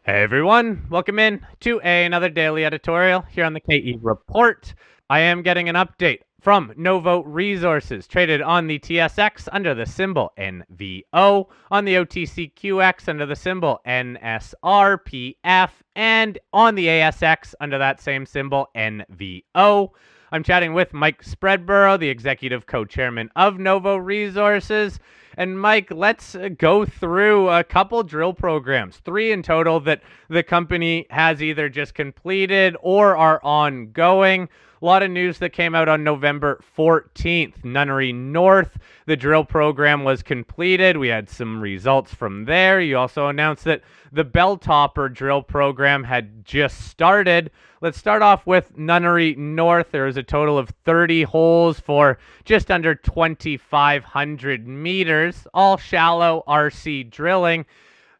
Hey everyone, welcome in to another daily editorial here on the KE Report. I am getting an update from Novo Resources, traded on the TSX under the symbol NVO, on the OTCQX under the symbol NSRPF, and on the ASX under that same symbol NVO. I'm chatting with Mike Spreadborough, the executive co-chairman of Novo Resources. And Mike, let's go through a couple drill programs, 3 in total that the company has either just completed or are ongoing. A lot of news that came out on November 14th. Nunyerry North, the drill program was completed. We had some results from there. You also announced that the Belltopper drill program had just started. Let's start off with Nunyerry North. There was a total of 30 holes for just under 2,500 meters, all shallow RC drilling.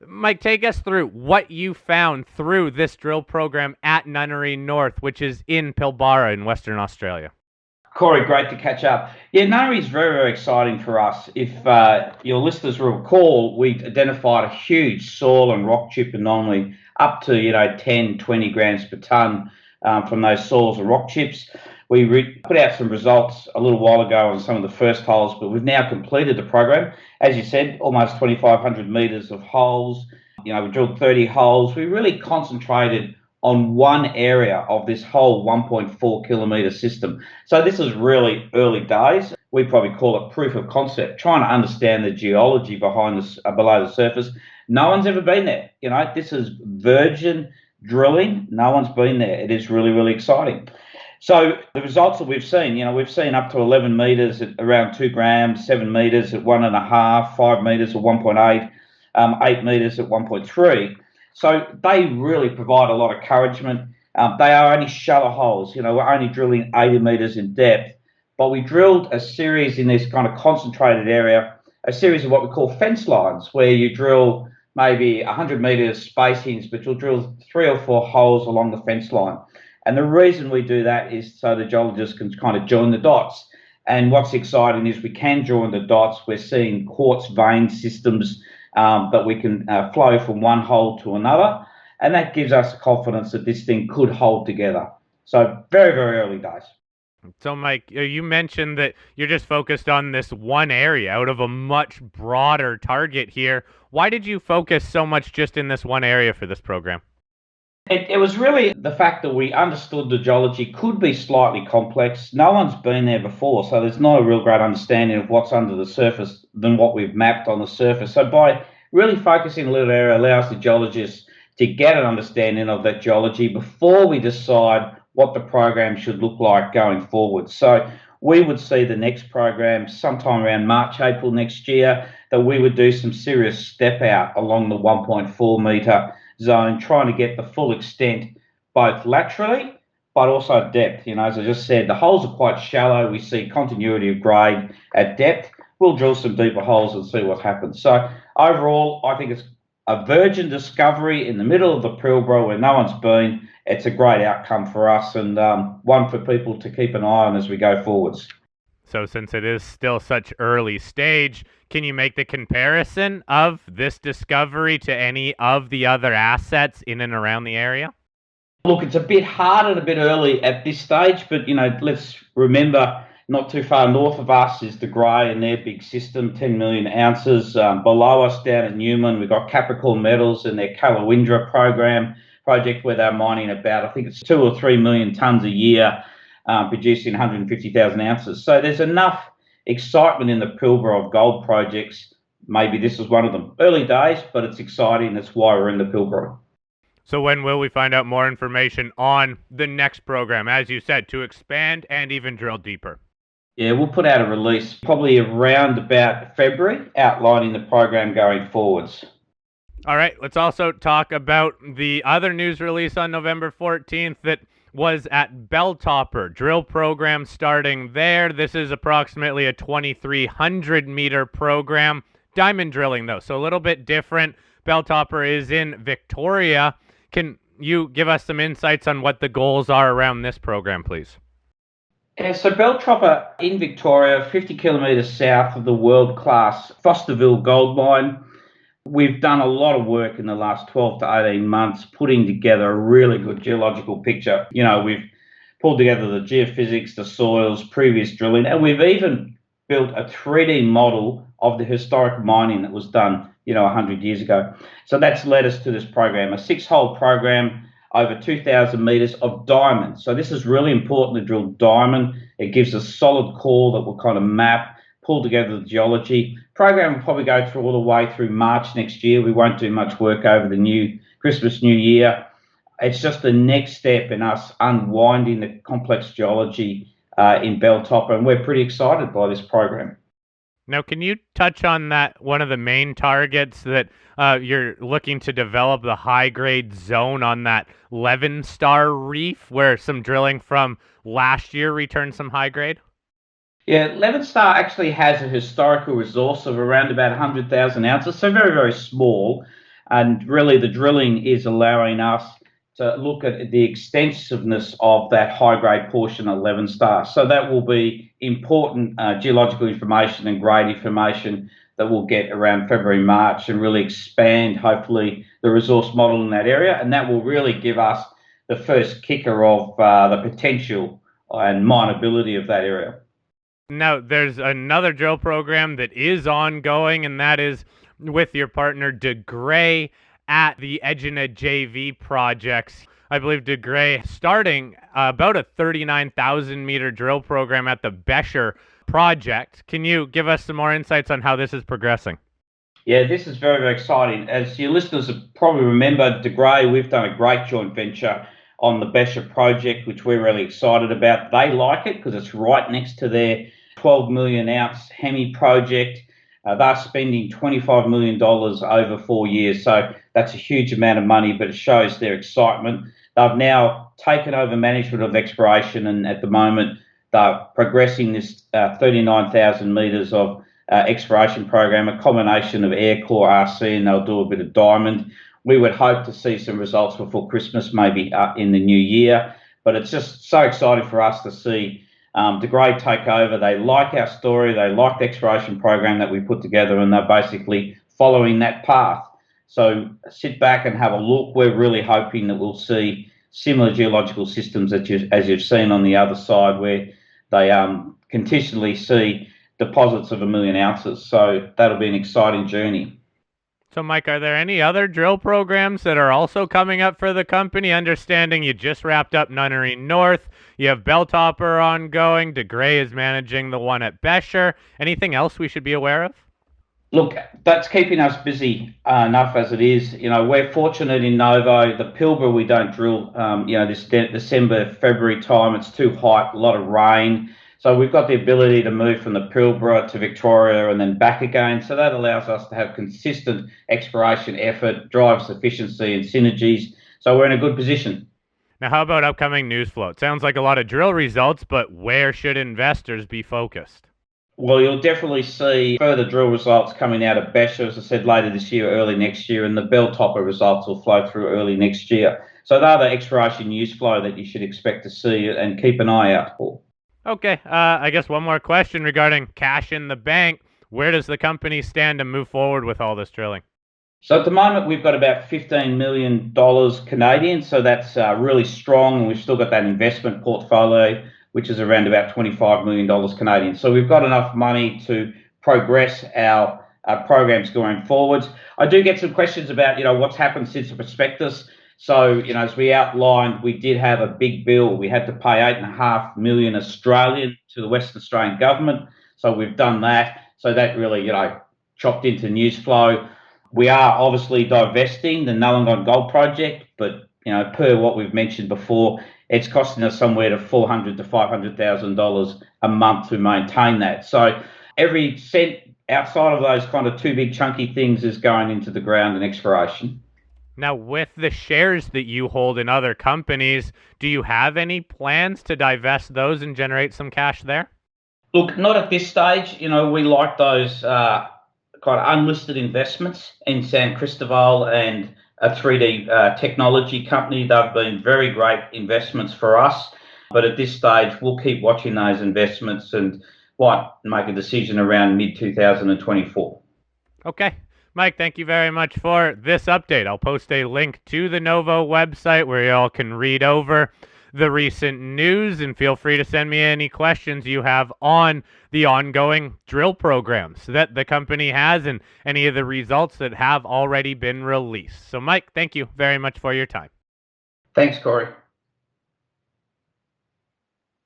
Mike, take us through what you found through this drill program at Nunyerry North, which is in Pilbara in Western Australia. Corey, great to catch up. Yeah, Nunyerry is very, very exciting for us. If your listeners will recall, we identified a huge soil and rock chip anomaly up to 10, 20 grams per tonne from those soils and rock chips. We put out some results a little while ago on some of the first holes, but we've now completed the program. As you said, almost 2,500 metres of holes. We drilled 30 holes. We really concentrated on one area of this whole 1.4 kilometre system. So this is really early days. We probably call it proof of concept, trying to understand the geology behind this, below the surface. No one's ever been there. This is virgin drilling. No one's been there. It is really, really exciting. So the results that we've seen up to 11 metres at around 2 grams, 7 metres at 1.5, 5 metres at 1.8, 8 metres at 1.3. So they really provide a lot of encouragement. They are only shallow holes. We're only drilling 80 metres in depth, but we drilled a series in this kind of concentrated area, a series of what we call fence lines, where you drill maybe 100 metres spacings, but you'll drill 3 or 4 holes along the fence line. And the reason we do that is so the geologists can kind of join the dots. And what's exciting is we can join the dots. We're seeing quartz vein systems that we can flow from one hole to another. And that gives us confidence that this thing could hold together. So very, very early days. So, Mike, you mentioned that you're just focused on this one area out of a much broader target here. Why did you focus so much just in this one area for this program? It was really the fact that we understood the geology could be slightly complex. No one's been there before, so there's not a real great understanding of what's under the surface than what we've mapped on the surface. So by really focusing a little area allows the geologists to get an understanding of that geology before we decide what the program should look like going forward. So we would see the next program sometime around March, April next year, that we would do some serious step out along the 1.4 metre zone, trying to get the full extent both laterally but also depth. As I just said, the holes are quite shallow. We see continuity of grade at depth. We'll drill some deeper holes and see what happens. So overall, I think it's a virgin discovery in the middle of the Pilbara where no one's been. It's a great outcome for us and one for people to keep an eye on as we go forwards. So since it is still such early stage, can you make the comparison of this discovery to any of the other assets in and around the area? Look, it's a bit hard and a bit early at this stage, but let's remember not too far north of us is the Grey and their big system, 10 million ounces. Below us down at Newman, we've got Capricorn Metals and their Kalawindra project where they're mining about, I think it's 2 or 3 million tonnes a year, producing 150,000 ounces. So there's enough excitement in the Pilbara of gold projects. Maybe this is one of them. Early days, but it's exciting. That's why we're in the Pilbara. So when will we find out more information on the next program, as you said, to expand and even drill deeper? Yeah, we'll put out a release probably around about February outlining the program going forwards. All right, let's also talk about the other news release on November 14th that was at Belltopper. Drill program starting there. This is approximately a 2,300 meter program. Diamond drilling, though, so a little bit different. Belltopper is in Victoria. Can you give us some insights on what the goals are around this program, please? Yeah, so Belltopper in Victoria, 50 kilometres south of the world-class Fosterville gold mine. We've done a lot of work in the last 12 to 18 months putting together a really good geological picture. We've pulled together the geophysics, the soils, previous drilling, and we've even built a 3D model of the historic mining that was done, 100 years ago. So that's led us to this program, a 6-hole program over 2,000 meters of diamond. So this is really important to drill diamond. It gives a solid core that will kind of map, pull together the geology. Program will probably go through all the way through March next year. We won't do much work over the Christmas, New Year. It's just the next step in us unwinding the complex geology in Belltopper, and we're pretty excited by this program. Now, can you touch on that, one of the main targets that you're looking to develop, the high-grade zone on that Levar Reef, where some drilling from last year returned some high grade? Yeah, Levar actually has a historical resource of around about 100,000 ounces, so very, very small. And really, the drilling is allowing us to look at the extensiveness of that high-grade portion of Levar. So that will be important geological information and grade information that we'll get around February, March, and really expand, hopefully, the resource model in that area. And that will really give us the first kicker of the potential and mineability of that area. Now, there's another drill program that is ongoing, and that is with your partner De Grey at the Egina JV projects. I believe De Grey starting about a 39,000 meter drill program at the Becher Project. Can you give us some more insights on how this is progressing? Yeah, this is very, very exciting. As your listeners probably remember, De Grey, we've done a great joint venture on the Becher Project, which we're really excited about. They like it because it's right next to their 12 million ounce Hemi project. They're spending $25 million over 4 years. So that's a huge amount of money, but it shows their excitement. They've now taken over management of exploration, and at the moment, they're progressing this 39,000 metres of exploration program, a combination of air core, RC, and they'll do a bit of diamond. We would hope to see some results before Christmas, maybe in the new year. But it's just so exciting for us to see De Grey take over. They like our story. They like the exploration program that we put together, and they're basically following that path. So sit back and have a look. We're really hoping that we'll see similar geological systems as you've seen on the other side, where they continually see deposits of 1 million ounces. So that'll be an exciting journey. So, Mike, are there any other drill programs that are also coming up for the company? Understanding you just wrapped up Nunyerry North, you have Belltopper ongoing, De Grey is managing the one at Becher. Anything else we should be aware of? Look, that's keeping us busy enough as it is. We're fortunate in Novo. The Pilbara we don't drill. This December, February time, it's too hot, a lot of rain. So we've got the ability to move from the Pilbara to Victoria and then back again. So that allows us to have consistent exploration effort, drives efficiency and synergies. So we're in a good position. Now, how about upcoming news flow? It sounds like a lot of drill results, but where should investors be focused? Well, you'll definitely see further drill results coming out of Becher, as I said, later this year, early next year, and the Belltopper results will flow through early next year. So they're the exploration news flow that you should expect to see and keep an eye out for. Okay, I guess one more question regarding cash in the bank. Where does the company stand to move forward with all this drilling? So at the moment, we've got about $15 million Canadian, so that's really strong, and we've still got that investment portfolio, which is around about $25 million Canadian. So we've got enough money to progress our programs going forwards. I do get some questions about, what's happened since the prospectus. So, as we outlined, we did have a big bill. We had to pay 8.5 million Australian to the Western Australian government. So we've done that. So that really, chopped into news flow. We are obviously divesting the Nunyerry Gold Project, but, per what we've mentioned before, it's costing us somewhere to $400,000 to $500,000 a month to maintain that. So every cent outside of those kind of two big chunky things is going into the ground and exploration. Now, with the shares that you hold in other companies, do you have any plans to divest those and generate some cash there? Look, not at this stage. We like those kind of unlisted investments in San Cristobal and a 3D technology company. They've been very great investments for us. But at this stage, we'll keep watching those investments and might make a decision around mid-2024. Okay. Mike, thank you very much for this update. I'll post a link to the Novo website where you all can read over the recent news, and feel free to send me any questions you have on the ongoing drill programs that the company has and any of the results that have already been released. So, Mike, thank you very much for your time. Thanks, Corey.